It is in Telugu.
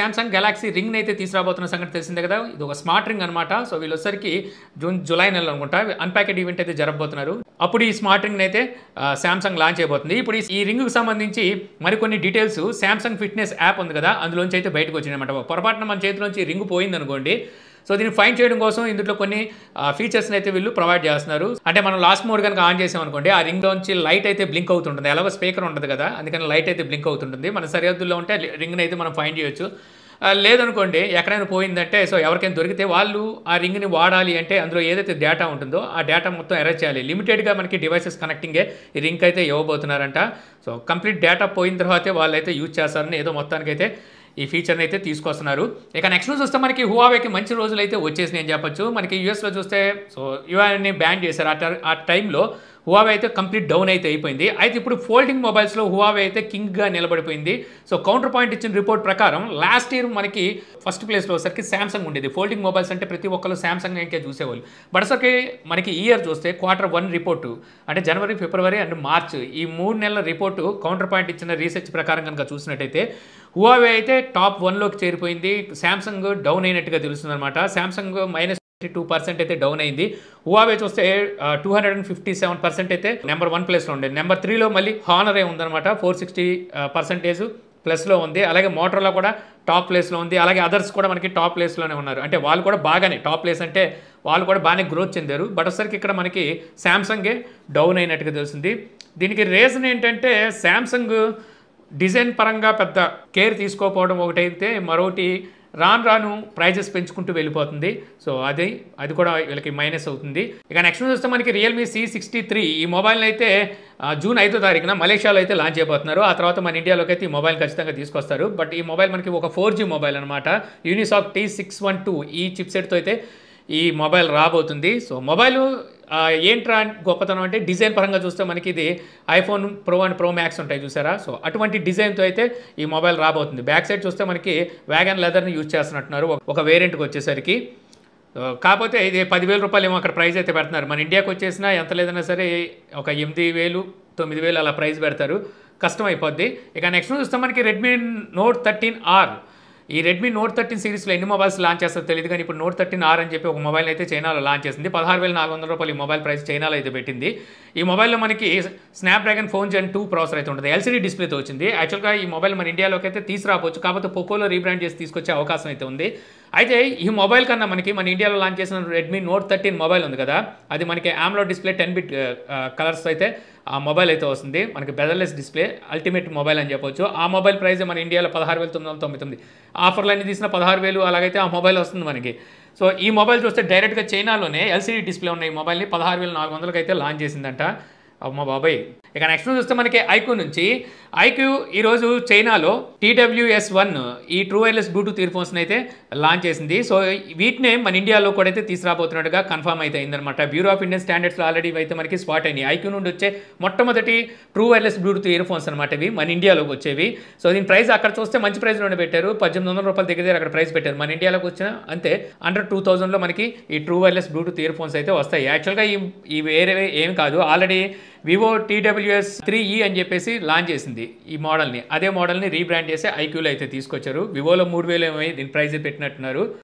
సామ్సంగ్ గెలాక్సీ రింగ్ అయితే తీసుకురాబోతున్న సంగతి తెలిసిందే కదా. ఇది ఒక స్మార్ట్ రింగ్ అనమాట. సో వీళ్ళొసరికి జూలై నెలలో అనుకుంటా అన్ప్యాకెడ్ ఈవెంట్ అయితే జరగబోతున్నారు. అప్పుడు ఈ స్మార్ట్ రింగ్ అయితే సామ్సంగ్ లాంచ్ అయిపోతుంది. ఇప్పుడు ఈ రింగ్కి సంబంధించి మరికొన్ని డీటెయిల్స్ సామ్సంగ్ ఫిట్నెస్ యాప్ ఉంది కదా, అందులోంచి అయితే బయటకు వచ్చినాయన్నమాట. పొరపాటున మన చేతిలోంచి రింగ్ పోయింది అనుకోండి, సో దీన్ని ఫైండ్ చేయడం కోసం ఇందులో కొన్ని ఫీచర్స్ని అయితే వీళ్ళు ప్రొవైడ్ చేస్తున్నారు. అంటే మనం లాస్ట్ మోడ్ కనుక ఆన్ చేసాం అనుకోండి, ఆ రింగ్లోంచి లైట్ అయితే బ్లింక్ అవుతుంటుంది. ఎలాగో స్పీకర్ ఉంటుంది కదా, అందుకని లైట్ అయితే బ్లింక్ అవుతుంటుంది. మన సరిహద్దుల్లో ఉంటే రింగ్ని అయితే మనం ఫైండ్ చేయొచ్చు. లేదనుకోండి ఎక్కడైనా పోయిందంటే, సో ఎవరికైనా దొరికితే వాళ్ళు ఆ రింగ్ని వాడాలి అంటే అందులో ఏదైతే డేటా ఉంటుందో ఆ డేటా మొత్తం ఎరేజ్ చేయాలి. లిమిటెడ్గా మనకి డివైసెస్ కనెక్టింగే ఈ రింగ్ అయితే ఇవ్వబోతున్నారంట. సో కంప్లీట్ డేటా పోయిన తర్వాతే వాళ్ళైతే యూజ్ చేస్తారని ఏదో మొత్తానికైతే ఈ ఫీచర్ని అయితే తీసుకొస్తున్నారు. ఇక నెక్స్ట్ న్యూస్ చూస్తే మనకి హువావేకి మంచి రోజులు అయితే వచ్చేసి నేను చెప్పొచ్చు. మనకి యూఎస్లో చూస్తే సో యూఐని బ్యాన్ చేశారు. ఆ టైంలో హువావే అయితే కంప్లీట్ డౌన్ అయితే అయిపోయింది. అయితే ఇప్పుడు ఫోల్డింగ్ మొబైల్స్లో హువావే అయితే కింగ్గా నిలబడిపోయింది. సో కౌంటర్ పాయింట్ ఇచ్చిన రిపోర్ట్ ప్రకారం లాస్ట్ ఇయర్ మనకి ఫస్ట్ ప్లేస్లో వచ్చేసరికి సామ్సంగ్ ఉండేది. ఫోల్డింగ్ మొబైల్స్ అంటే ప్రతి ఒక్కరు సామ్సంగ్ ఇంకే చూసేవాళ్ళు. బట్ అసలుకి మనకి ఈ ఇయర్ చూస్తే Q1 రిపోర్టు అంటే జనవరి, ఫిబ్రవరి అండ్ మార్చ్ ఈ 3 నెలల రిపోర్టు కౌంటర్ పాయింట్ ఇచ్చిన రీసెర్చ్ ప్రకారం కనుక చూసినట్టయితే హువావే అయితే టాప్ 1లోకి చేరిపోయింది. సామ్సంగ్ డౌన్ అయినట్టుగా తెలుస్తుంది అనమాట. సామ్సంగ్ -2% అయితే డౌన్ అయింది. హువావే చూస్తే 257% అయితే నెంబర్ 1 ప్లేస్లో ఉండేది. నెంబర్ 3లో మళ్ళీ హానరే ఉందన్నమాట, 460% ప్లస్లో ఉంది. అలాగే మోటరోలా కూడా టాప్ ప్లేస్లో ఉంది. అలాగే అదర్స్ కూడా మనకి టాప్ ప్లేస్లోనే ఉన్నారు. అంటే వాళ్ళు కూడా బాగానే టాప్ ప్లేస్ అంటే వాళ్ళు కూడా బాగానే గ్రోత్ చెందారు. బట్ ఒకసారికి ఇక్కడ మనకి సామ్సంగే డౌన్ అయినట్టుగా తెలుస్తుంది. దీనికి రీజన్ ఏంటంటే సామ్సంగ్ డిజైన్ పరంగా పెద్ద కేర్ తీసుకోకపోవడం ఒకటైతే, మరొకటి రాను ప్రైజెస్ పెంచుకుంటూ వెళ్ళిపోతుంది. సో అది కూడా వీళ్ళకి మైనస్ అవుతుంది. ఇక నెక్స్ట్ చూస్తే మనకి రియల్మీ C63 ఈ మొబైల్ని అయితే జూన్ 5వ తారీఖున మలేషియాలో అయితే లాంచ్ అయిపోతున్నారు. ఆ తర్వాత మన ఇండియాలోకి అయితే ఈ మొబైల్ ఖచ్చితంగా తీసుకొస్తారు. బట్ ఈ మొబైల్ మనకి ఒక 4G మొబైల్ అనమాట. యూనిసాక్ T612 ఈ చిప్సెట్తో అయితే ఈ మొబైల్ రాబోతుంది. సో మొబైల్ ఏంట్రా గొప్పతనం అంటే డిజైన్ పరంగా చూస్తే మనకి ఇది iPhone pro and pro max ఉంటాయి చూసారా, సో అటువంటి డిజైన్తో అయితే ఈ మొబైల్ రాబోతుంది. బ్యాక్ సైడ్ చూస్తే మనకి వ్యాగన్ లెదర్ని యూజ్ చేస్తున్నట్టున్నారు ఒక వేరియంట్కి వచ్చేసరికి. కాకపోతే ఇది 10,000 రూపాయలు ఏమో అక్కడ ప్రైస్ అయితే పెడుతున్నారు. మన ఇండియాకి వచ్చేసినా ఎంత లేదన్నా సరే ఒక 8,000, 9,000 అలా ప్రైస్ పెడతారు, కష్టం అయిపోద్ది. ఇక నెక్స్ట్ చూస్తే మనకి రెడ్మీ Note 13R ఈ రెడ్మీ Note 13 సిరీస్లో ఎన్ని మొబైల్స్ లాంచ్ చేస్తారో తెలియదు, కానీ ఇప్పుడు Note 13R అని చెప్పి ఒక మొబైల్ అయితే చైనాలో లాంచ్ చేసింది. 16,400 రూపాయలు ఈ మొబైల్ ప్రైస్ చైనాలో అయితే పెట్టింది. ఈ మొబైల్లో మనకి స్నాప్డ్రాగన్ 4 Gen 2 ప్రాసెసర్ అయితే ఉంటుంది. LCD డిస్ప్లేతో వచ్చింది. యాక్చువల్గా ఈ మొబైల్ మన ఇండియాలోకి అయితే తీసుకురావచ్చు, కాకపోతే పోకోలో రీబ్రాండ్ చేసి తీసుకొచ్చే అవకాశం అయితే ఉంది. అయితే ఈ మొబైల్ కన్నా మనకి మన ఇండియాలో లాంచ్ చేసిన రెడ్మీ Note 13 మొబైల్ ఉంది కదా, అది మనకి AMOLED డిస్ప్లే 10 బిట్ కలర్స్ అయితే ఆ మొబైల్ అయితే వస్తుంది. మనకి బెజర్లెస్ డిస్ప్లే అల్టిమేట్ మొబైల్ అని చెప్పొచ్చు. ఆ మొబైల్ ప్రైస్ మన ఇండియాలో 16,999. ఆఫర్లు అన్ని తీసిన 16,000 అలాగైతే ఆ మొబైల్ వస్తుంది మనకి. సో ఈ మొబైల్ చూస్తే డైరెక్ట్గా చైనాలోనే LCD డిస్ప్లే ఉన్న ఈ మొబైల్ని 16,400కి అయితే లాంచ్ చేసిందంట. అమ్మ బాబాయ్. ఇక నెక్స్ట్ చూస్తే మనకి ఐక్యూ నుంచి ఈరోజు చైనాలో TWS1 ఈ ట్రూ వైర్లెస్ బ్లూటూత్ ఇయర్ ఫోన్స్ని అయితే లాంచ్ చేసింది. సో వీటినే మన ఇండియాలో కూడా అయితే తీసుకురాబోతున్నట్టుగా కన్ఫర్మ్ అయితే అయిందనమాట. బ్యూరో ఆఫ్ ఇండియన్ స్టాండర్డ్స్లో ఆల్రెడీ అయితే మనకి స్పాట్ అయినాయి. ఐక్యూ నుండి వచ్చే మొట్టమొదటి true wireless Bluetooth ear phones అనమాట ఇవి, మన ఇండియాలోకి వచ్చేవి. సో దీని ప్రైస్ అక్కడ చూస్తే మంచి ప్రైస్లోనే పెట్టారు, 1,800 రూపాయల దగ్గర అక్కడ ప్రైస్ పెట్టారు. మన ఇండియాలోకి వచ్చిన అంతే అండర్ 2,000లో మనకి ఈ true wireless Bluetooth ear phones అయితే వస్తాయి. యాక్చువల్గా ఈ వేరే ఏం కాదు, ఆల్రెడీ వివో TWS3E అని చెప్పేసి లాంచ్ చేసింది ఈ మోడల్ని. అదే మోడల్ని రీబ్రాండ్ చేసి ఐక్యూలో అయితే తీసుకొచ్చారు. వివోలో 3,000 దీని ప్రైస్ పెట్టినట్టున్నారు.